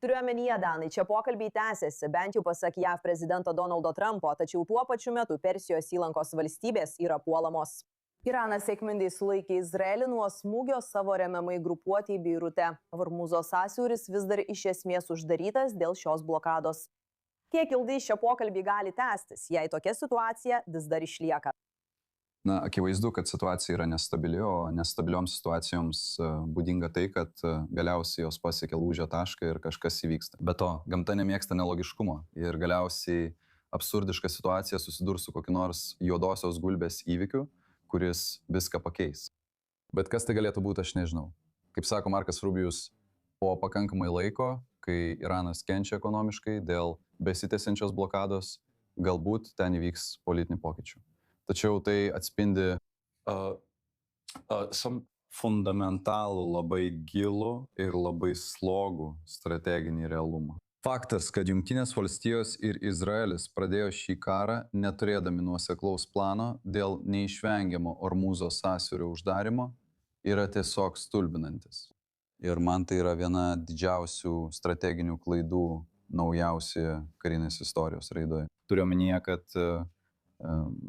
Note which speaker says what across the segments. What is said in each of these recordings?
Speaker 1: Turiu omenyje, Danai, čia pokalbiai tęsiasi, bent jau pasak JAV prezidento Donaldo Trumpo, tačiau tuo pačiu metu Persijos įlankos valstybės yra puolamos. Iranas sėkmingai sulaikė Izraelį nuo smūgio savo remiamai grupuotei Beirute. Hormūzo sąsiauris vis dar iš esmės uždarytas dėl šios blokados. Kiek ilgai šie pokalbiai gali tęstis, jei tokia situacija vis dar išlieka?
Speaker 2: Na, akivaizdu, kad situacija yra nestabili, o nestabilioms situacijoms būdinga tai, kad galiausiai jos pasiekia lūžio tašką ir kažkas įvyksta. Be to, gamta nemėgsta nelogiškumo ir galiausiai absurdiška situacija susidurs su kokiu nors juodosios gulbės įvykiu, kuris viską pakeis. Bet kas tai galėtų būti, aš nežinau. Kaip sako Markas Rubijus, po pakankamai laiko, kai Iranas kenčia ekonomiškai dėl besitęsiančios blokados, galbūt ten įvyks politinių pokyčių. Tačiau tai atspindi
Speaker 3: fundamentalų, labai gilų ir labai slogų strateginį realumą.
Speaker 2: Faktas, kad Jungtinės valstijos ir Izraelis pradėjo šį karą neturėdami nuoseklaus plano dėl neišvengiamo Hormūzo sąsiaurio uždarimo, yra tiesiog stulbinantis. Ir man tai yra viena didžiausių strateginių klaidų naujausioje karinės istorijos raidoje. Turiu omenyje, kad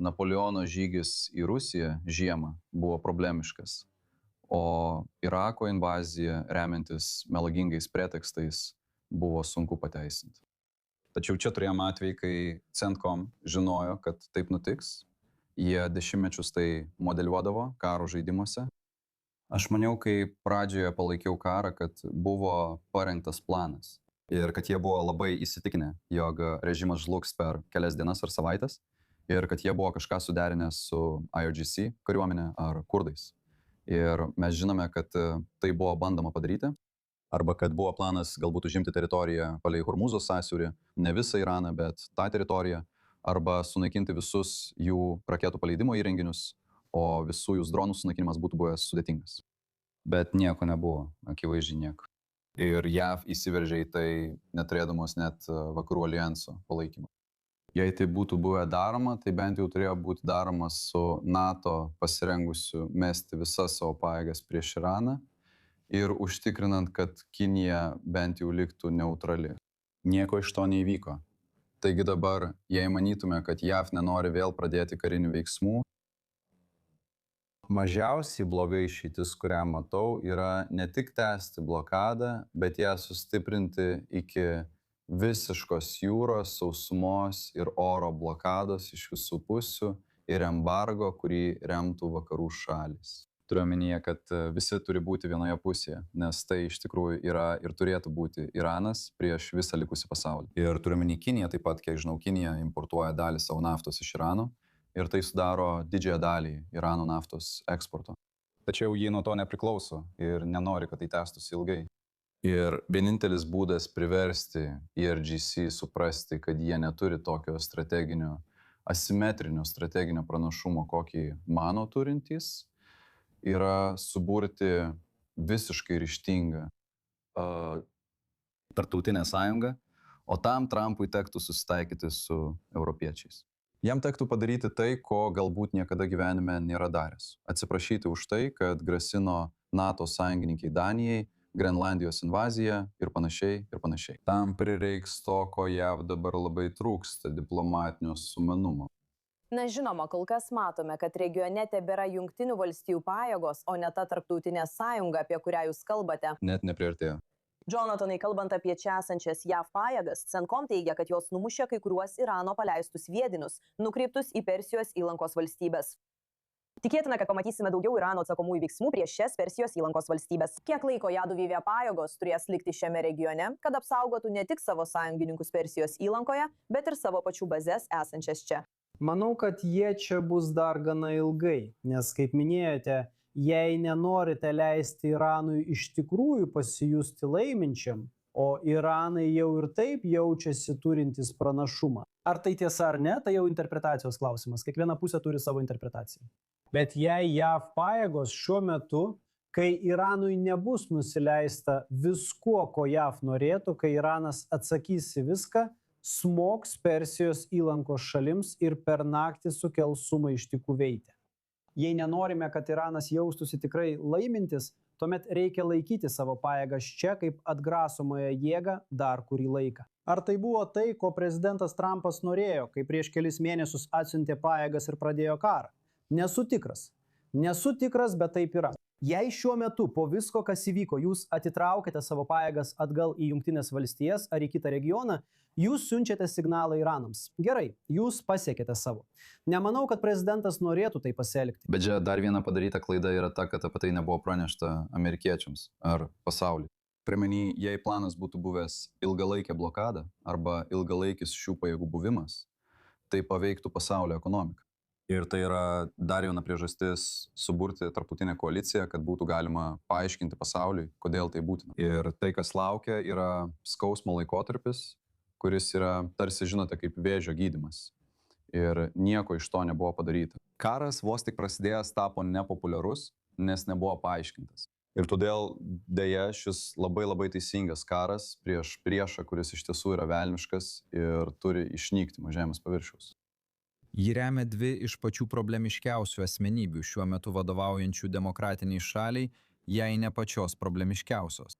Speaker 2: Napoleono žygis į Rusiją žiemą buvo problemiškas, o Irako invazija remiantis melagingais pretekstais buvo sunku pateisinti. Tačiau čia turėjom atvejį, kai CENTCOM žinojo, kad taip nutiks. Jie dešimtmečius tai modeliuodavo karo žaidimuose. Aš maniau, kai pradžioje palaikiau karą, kad buvo parengtas planas ir kad jie buvo labai įsitikinę, jog režimas žlugs per kelias dienas ar savaitės ir kad jie buvo kažką suderinę su IRGC kariuomenė ar kurdais. Ir mes žinome, kad tai buvo bandoma padaryti, arba kad buvo planas galbūt užimti teritoriją palei Hormūzo sąsiaurį, ne visą Iraną, bet tą teritoriją, arba sunaikinti visus jų raketų paleidimo įrenginius, o visų jų dronų sunaikinimas būtų buvęs sudėtingas. Bet nieko nebuvo, akivaizdžiai nieko. Ir JAV įsiveržė į tai neturėdamos net vakarų alijanso palaikymo. Jei tai būtų buvę daroma, tai bent jau turėjo būti daroma su NATO pasirengusiu mesti visas savo pajėgas prieš Iraną ir užtikrinant, kad Kinija bent jau liktų neutrali. Nieko iš to neįvyko. Taigi dabar, jei manytume, kad JAV nenori vėl pradėti karinių veiksmų, mažiausiai bloga išeitis, kurią matau, yra ne tik tęsti blokadą, bet ją sustiprinti iki visiškos jūros, sausumos ir oro blokados iš visų pusių ir embargo, kurį remtų vakarų šalys. Turiu omenyje, kad visi turi būti vienoje pusėje, nes tai iš tikrųjų yra ir turėtų būti Iranas prieš visą likusį pasaulį. Ir turiu omenyje Kiniją, taip pat, kiek žinau, Kinija importuoja dalį savo naftos iš Irano ir tai sudaro didžiąją dalį Irano naftos eksporto. Tačiau jie nuo to nepriklauso ir nenori, kad tai tęstųsi ilgai. Ir vienintelis būdas priversti IRGC suprasti, kad jie neturi tokio asimetrinio strateginio pranašumo, kokį mano turintys, yra suburti visiškai ryžtingą tarptautinę sąjungą, o tam Trumpui tektų susitaikyti su europiečiais. Jam tektų padaryti tai, ko galbūt niekada gyvenime nėra daręs. Atsiprašyti už tai, kad grasino NATO sąjungininkai Danijai, Grenlandijos invazija ir panašiai ir panašiai. Tam prireiks to, ko JAV dabar labai trūksta, diplomatinio sumanumo.
Speaker 1: Na žinoma, kol kas matome, kad regione tebėra Jungtinių valstijų pajėgos, o ne ta tarptautinė sąjunga, apie kurią jūs kalbate.
Speaker 2: Net nepriartėjo.
Speaker 1: Jonathanai, kalbant apie čia esančias JAV pajėgas, CENTCOM teigia, kad jos numušė kai kuriuos Irano paleistus sviedinius, nukreiptus į Persijos įlankos valstybės. Tikėtina, kad pamatysime daugiau Irano atsakomųjų veiksmų prieš šias Persijos įlankos valstybės. Kiek laiko JADUVV pajėgos turės likti šiame regione, kad apsaugotų ne tik savo sąjungininkus Persijos įlankoje, bet ir savo pačių bazes esančias čia?
Speaker 4: Manau, kad jie čia bus dar gana ilgai, nes, kaip minėjote, jei nenorite leisti Iranui iš tikrųjų pasijusti laiminčiam, o Iranai jau ir taip jaučiasi turintis pranašumą. Ar tai tiesa ar ne, tai jau interpretacijos klausimas. Kiekviena pusė turi savo interpretaciją. Bet jei JAV pajėgos šiuo metu, kai Iranui nebus nusileista viskuo, ko JAV norėtų, kai Iranas atsakys į viską, smogs Persijos įlankos šalims ir per naktį sukels sumaištį Kuveite. Jei nenorime, kad Iranas jaustųsi tikrai laimintis, tuomet reikia laikyti savo pajėgas čia kaip atgrasomąją jėgą dar kurį laiką. Ar tai buvo tai, ko prezidentas Trumpas norėjo, kai prieš kelis mėnesius atsiuntė pajėgas ir pradėjo karą? Nesu tikras. Nesu tikras, bet taip yra. Jei šiuo metu po visko, kas įvyko, jūs atitraukite savo pajėgas atgal į Jungtinės valstijas ar į kitą regioną, jūs siunčiate signalą Iranams. Gerai, jūs pasiekėte savo. Nemanau, kad prezidentas norėtų tai pasielgti.
Speaker 2: Bet čia dar viena padaryta klaida yra ta, kad apie tai nebuvo pranešta amerikiečiams ar pasauliui. Primenį, jei planas būtų buvęs ilgalaikė blokada arba ilgalaikis šių pajėgų buvimas, tai paveiktų pasaulio ekonomiką. Ir tai yra dar viena priežastis suburti tarptautinę koaliciją, kad būtų galima paaiškinti pasauliui, kodėl tai būtina. Ir tai, kas laukia, yra skausmo laikotarpis, kuris yra, tarsi žinote, kaip vėžio gydymas. Ir nieko iš to nebuvo padaryta. Karas vos tik prasidėjęs tapo nepopuliarus, nes nebuvo paaiškintas. Ir todėl dėja šis labai teisingas karas prieš priešą, kuris iš tiesų yra velniškas ir turi išnykti nuo žemės paviršiaus.
Speaker 5: Jį remia dvi iš pačių problemiškiausių asmenybių šiuo metu vadovaujančių demokratiniai šaliai, jei ne pačios problemiškiausios.